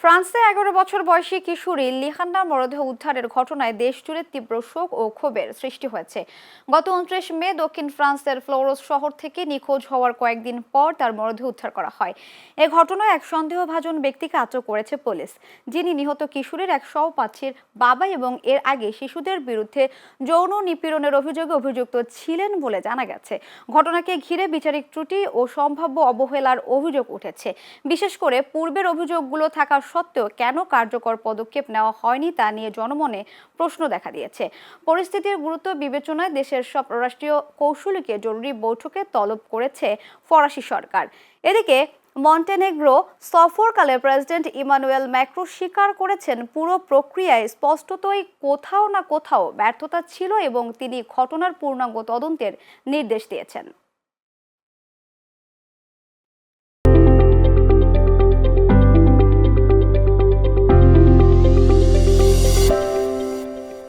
ফ্রান্সে ১১ বছর বয়সী কিশোরী লিহান্নার মরদেহ উদ্ধারের ঘটনায় দেশজুড়ে তীব্র শোক ও ক্ষোভের সৃষ্টি হয়েছে। গত ২৯ মে দক্ষিণ ফ্রান্সের ফ্লোরোস শহর থেকে নিখোঁজ হওয়ার কয়েকদিন পর তার মরদেহ উদ্ধার করা হয়। এ ঘটনায় এক সন্দেহভাজন ব্যক্তিকে আটক করেছে পুলিশ, যিনি নিহত কিশোরীর এক সহপাঠীর বাবা এবং এর আগে শিশুদের বিরুদ্ধে যৌন নিপীড়নের অভিযোগে অভিযুক্ত ছিলেন বলে জানা গেছে। ঘটনাকে ঘিরে বিচারিক ত্রুটি ও সম্ভাব্য অবহেলার অভিযোগ উঠেছে। বিশেষ করে পূর্বের অভিযোগগুলো থাকা সত্ত্বেও কেন কার্যকর পদক্ষেপ নেওয়া হয়নি তা নিয়ে জনমনে প্রশ্ন দেখা দিয়েছে। পরিস্থিতির গুরুত্ব বিবেচনায় দেশের সব রাষ্ট্রীয় কৌঁসুলিকে জরুরি বৈঠকে তলব করেছে ফরাসি সরকার। এদিকে মন্টেনেগ্রো সফরকালে প্রেসিডেন্ট ইমানুয়েল ম্যাক্রো স্বীকার করেছেন পুরো প্রক্রিয়ায় স্পষ্টতই কোথাও না কোথাও ব্যর্থতা ছিল এবং তিনি ঘটনার পূর্ণাঙ্গ তদন্তের নির্দেশ দিয়েছেন।